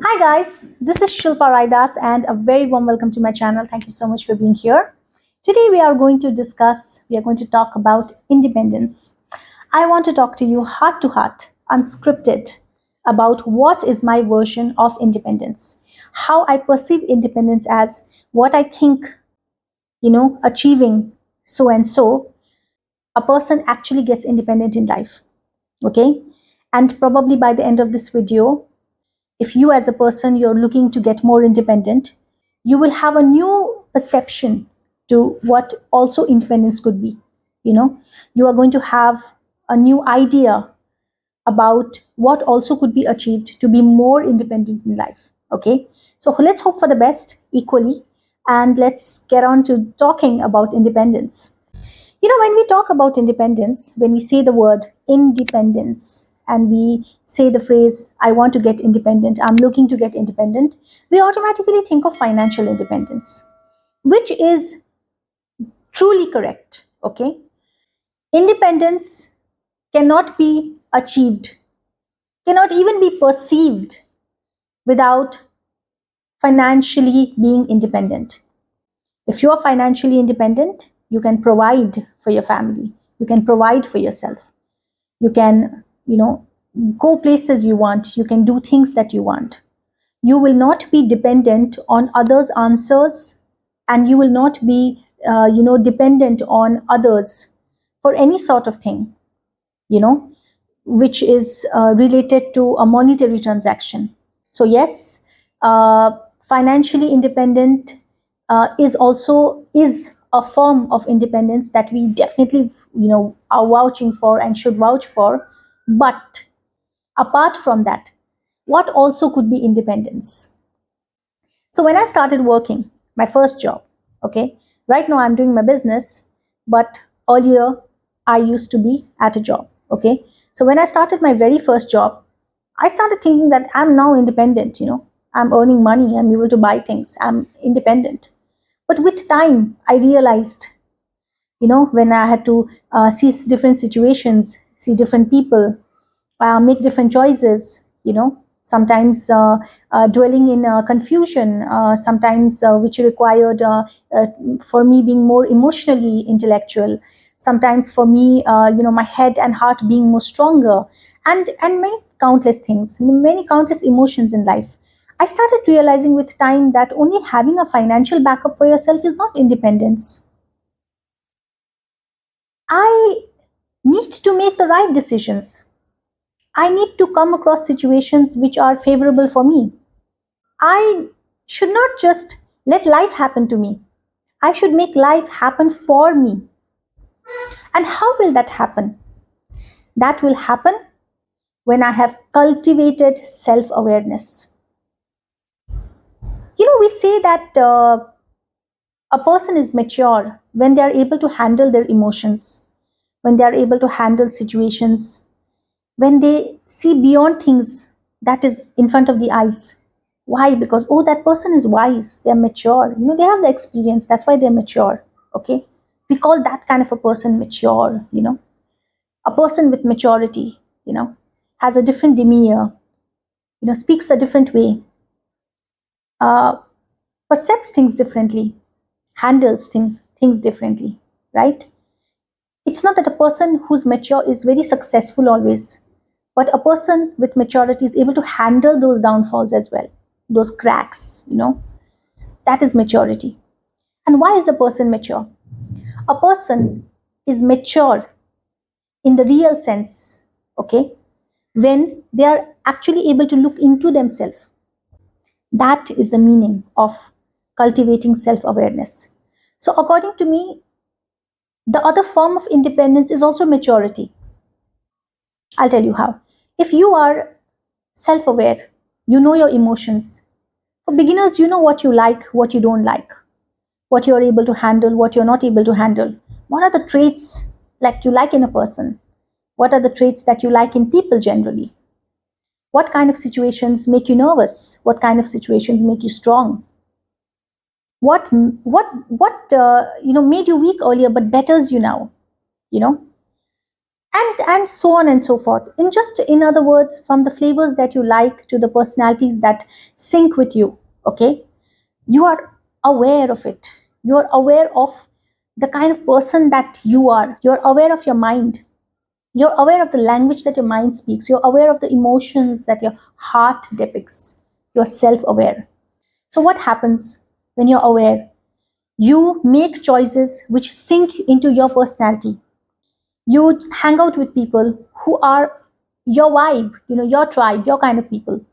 Hi guys, this is Shilpa Raidas and a very warm welcome to my channel. Thank you so much for being here. Today we are going to talk about independence. I want to talk to you heart to heart, unscripted, about what is my version of independence, how I perceive independence as what I think, achieving so and so, a person actually gets independent in life. Okay? And probably by the end of this video, if you as a person you're looking to get more independent, you will have a new perception to what also independence could be. You are going to have a new idea about what also could be achieved to be more independent in life. Okay, so let's hope for the best equally, and let's get on to talking about independence. When we talk about independence, when we say the word independence and we say the phrase, I want to get independent, I'm looking to get independent, we automatically think of financial independence, which is truly correct. Okay. Independence cannot be achieved, cannot even be perceived without financially being independent. If you are financially independent, you can provide for your family, you can provide for yourself. You can go places you want, you can do things that you want. You will not be dependent on others answers, and you will not be dependent on others for any sort of thing, you know which is related to a monetary transaction. So yes, financially independent is a form of independence that we definitely are vouching for and should vouch for. But apart from that, what also could be independence? So when I started working, my first job, okay, right now I'm doing my business, but earlier I used to be at a job, okay. So when I started my very first job, I started thinking that I'm now independent, I'm earning money, I'm able to buy things, I'm independent. But with time, I realized, when I had to see different situations, see different people, make different choices, sometimes dwelling in confusion, sometimes which required for me being more emotionally intellectual, sometimes for me, my head and heart being more stronger, and many countless things, many countless emotions in life. I started realizing with time that only having a financial backup for yourself is not independence. I need to make the right decisions. I need to come across situations which are favorable for me. I should not just let life happen to me. I should make life happen for me. And how will that happen? That will happen when I have cultivated self awareness. We say that a person is mature when they are able to handle their emotions, when they are able to handle situations, when they see beyond things that is in front of the eyes. Why? Because, oh, that person is wise, they're mature, they have the experience, that's why they're mature. Okay, we call that kind of a person mature. A person with maturity, has a different demeanor, speaks a different way, uh, perceives things differently, handles things differently, right? It's not that a person who's mature is very successful always, but a person with maturity is able to handle those downfalls as well, those cracks. That is maturity. And why is a person mature? A person is mature in the real sense, okay, when they are actually able to look into themselves. That is the meaning of cultivating self awareness. So according to me, the other form of independence is also maturity. I'll tell you how. If you are self aware, you know your emotions. For beginners, you know what you like, what you don't like, what you're able to handle, what you're not able to handle. What are the traits like you like in a person? What are the traits that you like in people generally? What kind of situations make you nervous? What kind of situations make you strong? What made you weak earlier but betters you now? You know, and so on and so forth. In other words, from the flavors that you like to the personalities that sync with you. Okay, you are aware of it. You are aware of the kind of person that you are. You're aware of your mind. You're aware of the language that your mind speaks. You're aware of the emotions that your heart depicts. You're self-aware. So what happens when you're aware? You make choices which sink into your personality. You hang out with people who are your vibe, your tribe, your kind of people.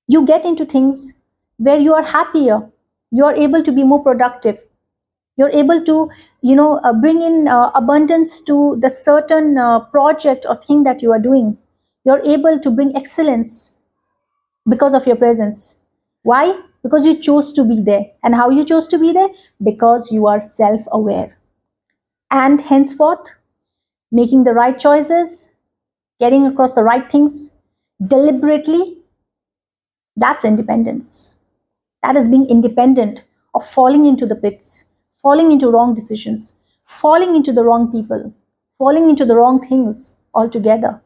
You get into things where you are happier. You are able to be more productive. You're able to, bring in abundance to the certain project or thing that you are doing. You're able to bring excellence because of your presence. Why? Because you chose to be there. And how you chose to be there? Because you are self aware. And henceforth, making the right choices, getting across the right things deliberately, that's independence. That is being independent of falling into the pits, falling into wrong decisions, falling into the wrong people, falling into the wrong things altogether.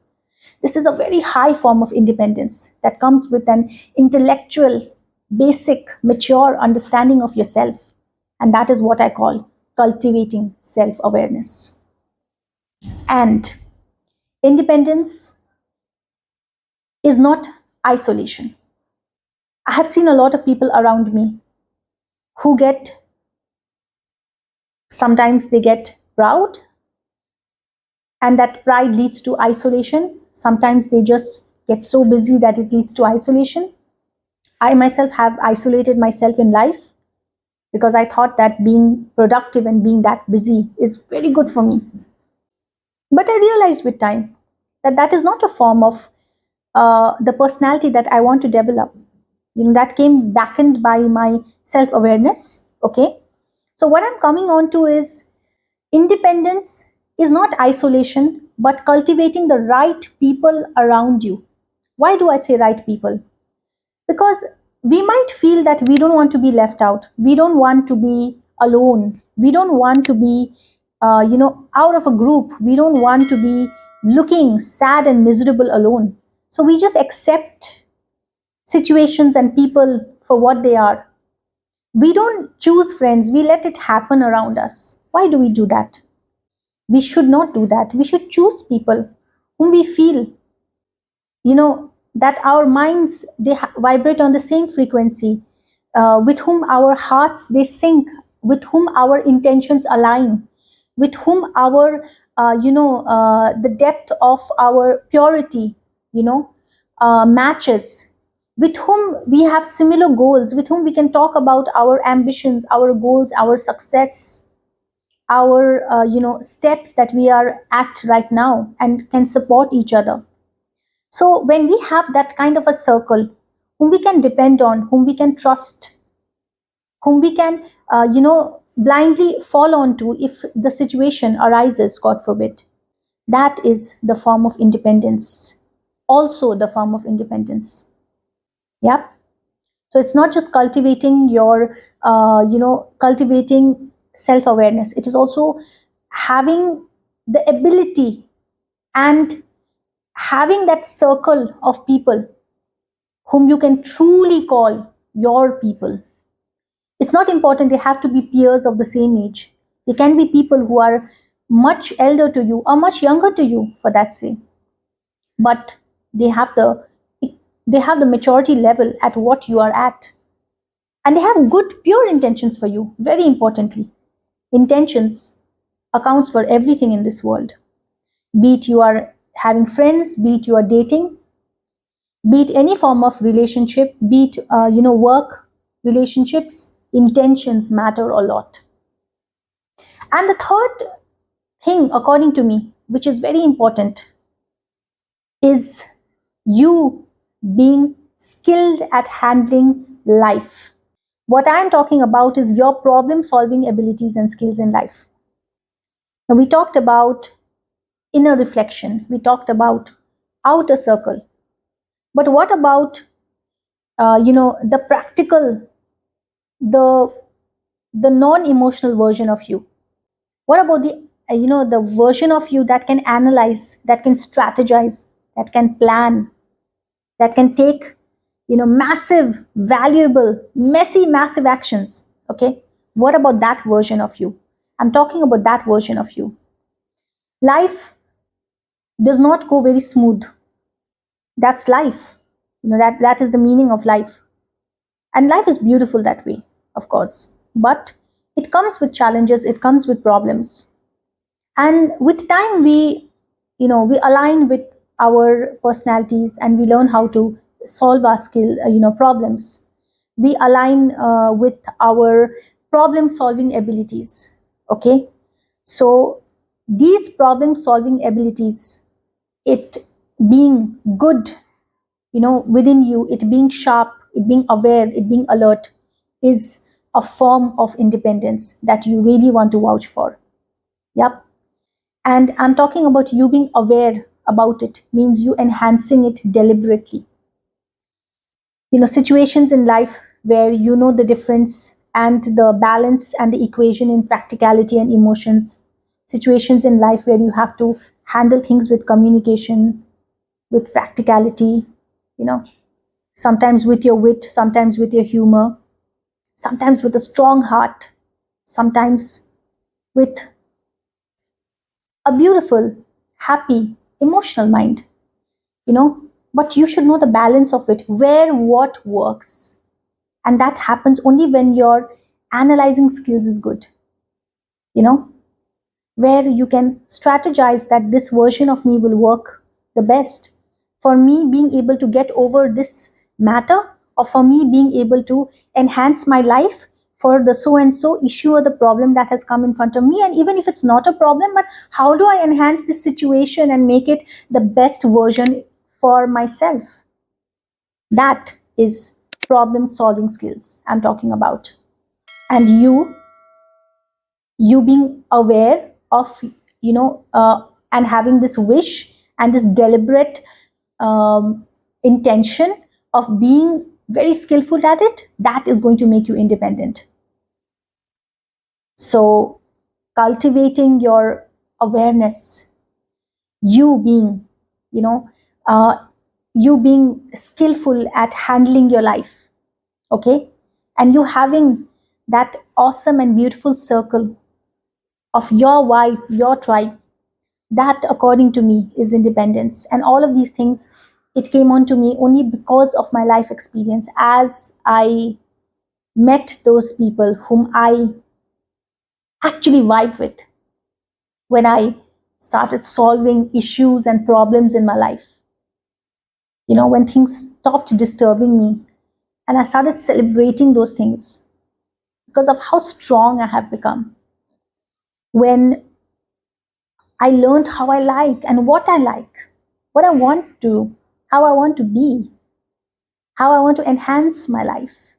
This is a very high form of independence that comes with an intellectual, basic, mature understanding of yourself. And that is what I call cultivating self awareness. And independence is not isolation. I have seen a lot of people around me who sometimes they get proud, and that pride leads to isolation. Sometimes they just get so busy that it leads to isolation. I myself have isolated myself in life because I thought that being productive and being that busy is very good for me. But I realized with time that that is not a form of the personality that I want to develop. That came backed by my self awareness. Okay. So, what I'm coming on to is independence is not isolation, but cultivating the right people around you. Why do I say right people? Because we might feel that we don't want to be left out. We don't want to be alone. We don't want to be, out of a group. We don't want to be looking sad and miserable alone. So we just accept situations and people for what they are. We don't choose friends, we let it happen around us. Why do we do that? We should not do that. We should choose people whom we feel, that our minds vibrate on the same frequency, with whom our hearts they sync, with whom our intentions align, with whom our the depth of our purity, matches, with whom we have similar goals, with whom we can talk about our ambitions, our goals, our success, our steps that we are at right now, and can support each other. So when we have that kind of a circle whom we can depend on, whom we can trust, whom we can blindly fall on to if the situation arises, God forbid, that is the form of independence. Also the form of independence. Yep. So it's not just cultivating your cultivating self-awareness. It is also having the ability and having that circle of people whom you can truly call your people. It's not important they have to be peers of the same age. They can be people who are much elder to you or much younger to you for that sake. But they have the maturity level at what you are at. And they have good pure intentions for you, very importantly. Intentions accounts for everything in this world. Be it you are having friends, be it you are dating, be it any form of relationship, be it work relationships, intentions matter a lot. And the third thing, according to me, which is very important, is you being skilled at handling life. What I'm talking about is your problem solving abilities and skills in life. Now, we talked about inner reflection, we talked about outer circle, but what about the practical, the non-emotional version of you? What about the the version of you that can analyze, that can strategize, that can plan, that can take massive, valuable, messy, massive actions. Okay, what about that version of you? I'm talking about that version of you. Life does not go very smooth. That's life. That is the meaning of life. And life is beautiful that way, of course, but it comes with challenges, it comes with problems. And with time, we align with our personalities, and we learn how to solve our problems. We align with our problem solving abilities. Okay, so these problem solving abilities, it being good, within you, it being sharp, it being aware, it being alert, is a form of independence that you really want to vouch for. Yep. And I'm talking about you being aware about it, means you enhancing it deliberately. Situations in life where you know the difference and the balance and the equation in practicality and emotions. Situations in life where you have to handle things with communication, with practicality, you know, sometimes with your wit, sometimes with your humor, sometimes with a strong heart, sometimes with a beautiful, happy, emotional mind, you know. But you should know the balance of it, where what works. And that happens only when your analyzing skills is good, you know, where you can strategize that this version of me will work the best for me being able to get over this matter, or for me being able to enhance my life for the so and so issue or the problem that has come in front of me. And even if it's not a problem, but how do I enhance this situation and make it the best version for myself? That is problem solving skills I'm talking about. And you being aware of, and having this wish and this deliberate intention of being very skillful at it, that is going to make you independent. So cultivating your awareness, you being, you know uh, you being skillful at handling your life. Okay, and you having that awesome and beautiful circle of your wife, your tribe, that according to me is independence. And all of these things, it came on to me only because of my life experience, as I met those people whom I actually vibe with when I started solving issues and problems in my life. When things stopped disturbing me and I started celebrating those things because of how strong I have become. When I learned how I like and what I like, what I want to, how I want to be, how I want to enhance my life,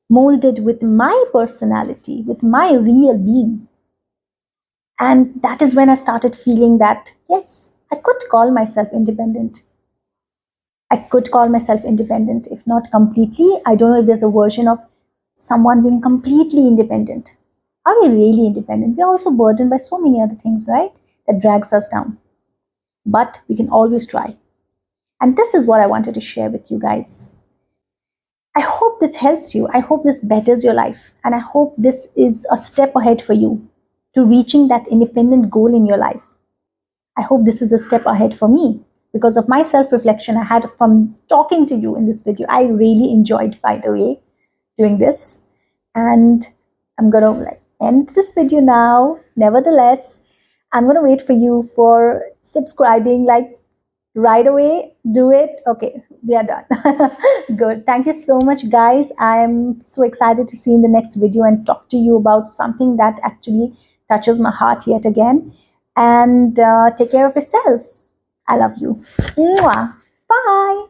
molded with my personality, with my real being. And that is when I started feeling that, yes, I could call myself independent. I could call myself independent, if not completely. I don't know if there's a version of someone being completely independent. Are we really independent? We're also burdened by so many other things, right? That drags us down. But we can always try. And this is what I wanted to share with you guys. I hope this helps you. I hope this betters your life. And I hope this is a step ahead for you to reaching that independent goal in your life. I hope this is a step ahead for me because of my self reflection I had from talking to you in this video. I really enjoyed, by the way, doing this. And I'm going to end this video now. Nevertheless, I'm going to wait for you for subscribing, right away. Do it. Okay, we are done. Good. Thank you so much, guys. I'm so excited to see you in the next video and talk to you about something that actually touches my heart yet again. And take care of yourself. I love you. Mwah. Bye.